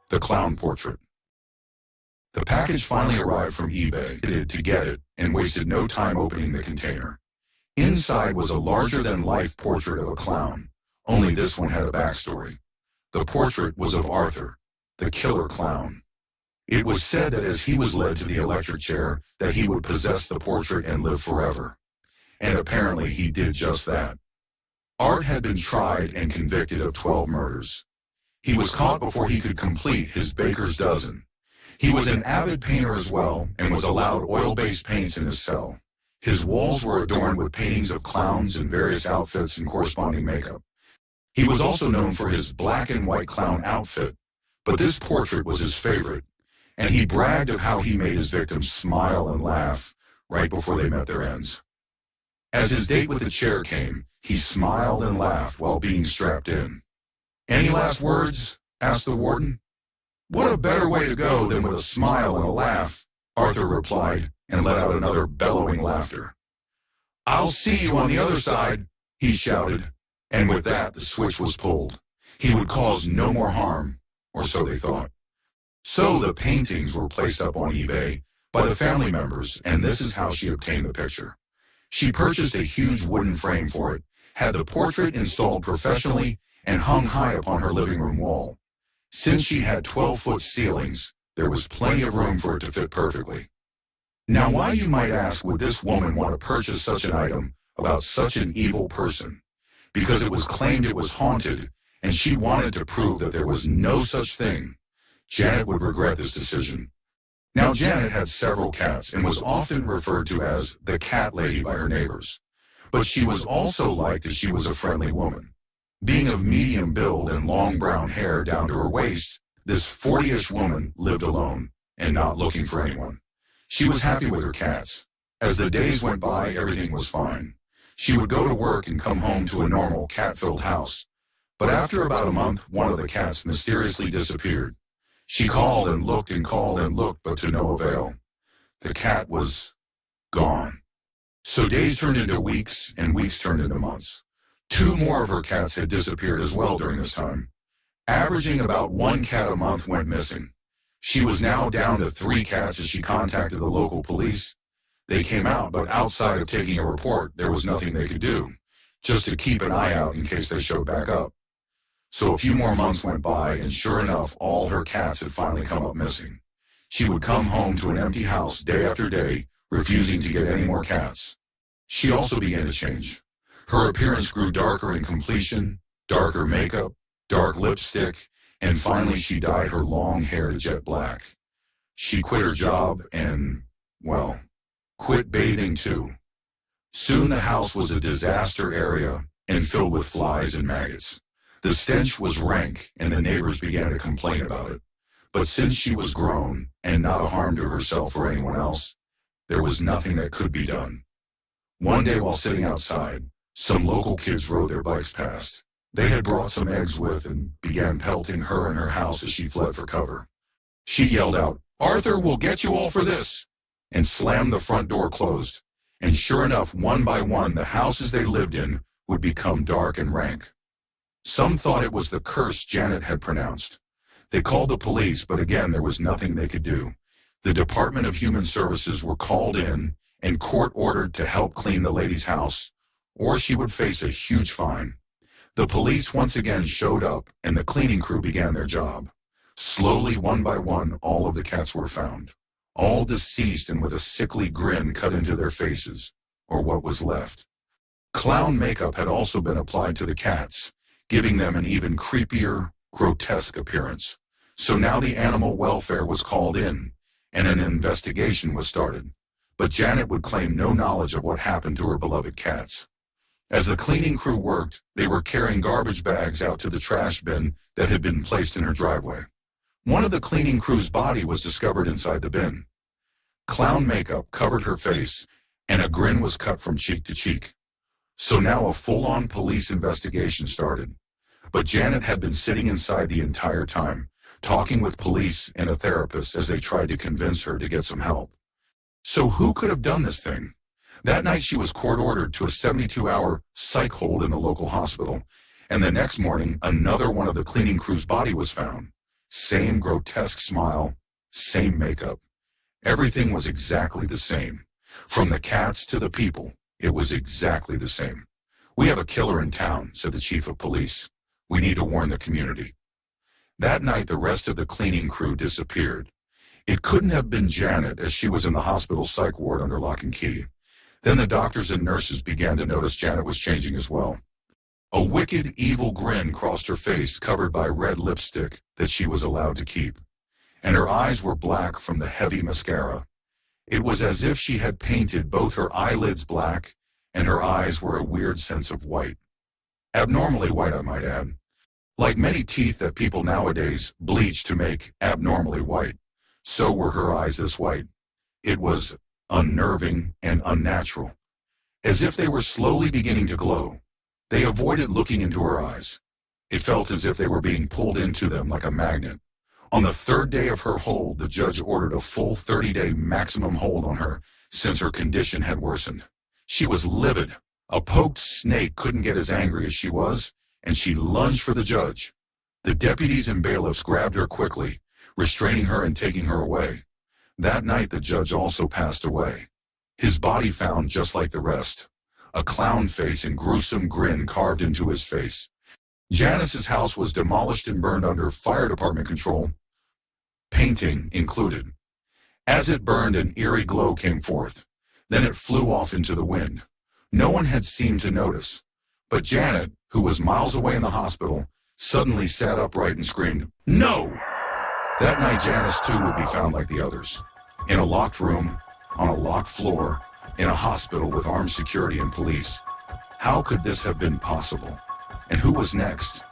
The clown portrait. The package finally arrived from eBay to get it and wasted no time opening the container. Inside was a larger-than-life portrait of a clown, only this one had a backstory. The portrait was of Arthur, the killer clown. It was said that as he was led to the electric chair, that he would possess the portrait and live forever. And apparently he did just that. Art had been tried and convicted of 12 murders. He was caught before he could complete his baker's dozen. He was an avid painter as well and was allowed oil-based paints in his cell. His walls were adorned with paintings of clowns in various outfits and corresponding makeup. He was also known for his black and white clown outfit, but this portrait was his favorite, and he bragged of how he made his victims smile and laugh right before they met their ends. As his date with the chair came, he smiled and laughed while being strapped in. "Any last words?" asked the warden. "What a better way to go than with a smile and a laugh," Arthur replied, and let out another bellowing laughter. "I'll see you on the other side," he shouted, and with that the switch was pulled. He would cause no more harm, or so they thought. So the paintings were placed up on eBay by the family members, and this is how she obtained the picture. She purchased a huge wooden frame for it, had the portrait installed professionally, and hung high upon her living room wall. Since she had 12-foot ceilings, there was plenty of room for it to fit perfectly. Now why, you might ask, would this woman want to purchase such an item about such an evil person? Because it was claimed it was haunted, and she wanted to prove that there was no such thing. Janet would regret this decision. Now Janet had several cats and was often referred to as the cat lady by her neighbors. But she was also liked as she was a friendly woman. Being of medium build and long brown hair down to her waist, this 40-ish woman lived alone and not looking for anyone. She was happy with her cats. As the days went by, everything was fine. She would go to work and come home to a normal cat-filled house. But after about a month, one of the cats mysteriously disappeared. She called and looked, but to no avail. The cat was gone. So days turned into weeks, and weeks turned into months. 2 more of her cats had disappeared as well during this time. Averaging about 1 cat a month went missing. She was now down to 3 cats as she contacted the local police. They came out, but outside of taking a report, there was nothing they could do, just to keep an eye out in case they showed back up. So a few more months went by, and sure enough, all her cats had finally come up missing. She would come home to an empty house day after day, refusing to get any more cats. She also began to change. Her appearance grew darker in complexion, darker makeup, dark lipstick, and finally she dyed her long hair to jet black. She quit her job and, well, quit bathing too. Soon the house was a disaster area and filled with flies and maggots. The stench was rank, and the neighbors began to complain about it. But since she was grown and not a harm to herself or anyone else, there was nothing that could be done. One day while sitting outside, some local kids rode their bikes past. They had brought some eggs with and began pelting her and her house as she fled for cover. She yelled out, "Arthur will get you all for this," and slammed the front door closed. And sure enough, one by one, the houses they lived in would become dark and rank. Some thought it was the curse Janet had pronounced. They called the police, but again, there was nothing they could do. The Department of Human Services were called in and court ordered to help clean the lady's house, or she would face a huge fine. The police once again showed up, and the cleaning crew began their job. Slowly, one by one, all of the cats were found. all deceased and with a sickly grin cut into their faces, or what was left. Clown makeup had also been applied to the cats, giving them an even creepier, grotesque appearance. So now the animal welfare was called in, and an investigation was started. But Janet would claim no knowledge of what happened to her beloved cats. As the cleaning crew worked, they were carrying garbage bags out to the trash bin that had been placed in her driveway. One of the cleaning crew's body was discovered inside the bin. Clown makeup covered her face, and a grin was cut from cheek to cheek. So now a full-on police investigation started. But Janet had been sitting inside the entire time, talking with police and a therapist as they tried to convince her to get some help. So who could have done this thing? That night she was court-ordered to a 72-hour psych hold in the local hospital, and the next morning another one of the cleaning crew's body was found. Same grotesque smile, same makeup. Everything was exactly the same. From the cats to the people, it was exactly the same. "We have a killer in town," said the chief of police. "We need to warn the community." That night the rest of the cleaning crew disappeared. It couldn't have been Janet, as she was in the hospital psych ward under lock and key. Then the doctors and nurses began to notice Janet was changing as well. A wicked, evil grin crossed her face, covered by red lipstick that she was allowed to keep. And her eyes were black from the heavy mascara. It was as if she had painted both her eyelids black, and her eyes were a weird sense of white. Abnormally white, I might add. Like many teeth that people nowadays bleach to make abnormally white, so were her eyes this white. It was unnerving and unnatural. As if they were slowly beginning to glow. They avoided looking into her eyes. It felt as if they were being pulled into them like a magnet. On the third day of her hold, the judge ordered a full 30-day maximum hold on her, since her condition had worsened. She was livid. A poked snake couldn't get as angry as she was, and she lunged for the judge. The deputies and bailiffs grabbed her quickly, restraining her and taking her away. That night the judge also passed away. His body found just like the rest. A clown face and gruesome grin carved into his face. Janice's house was demolished and burned under fire department control, painting included. As it burned, an eerie glow came forth. Then it flew off into the wind. No one had seemed to notice. But Janet, who was miles away in the hospital, suddenly sat upright and screamed, "No!" That night Janice too would be found like the others. In a locked room, on a locked floor, in a hospital with armed security and police. How could this have been possible? And who was next?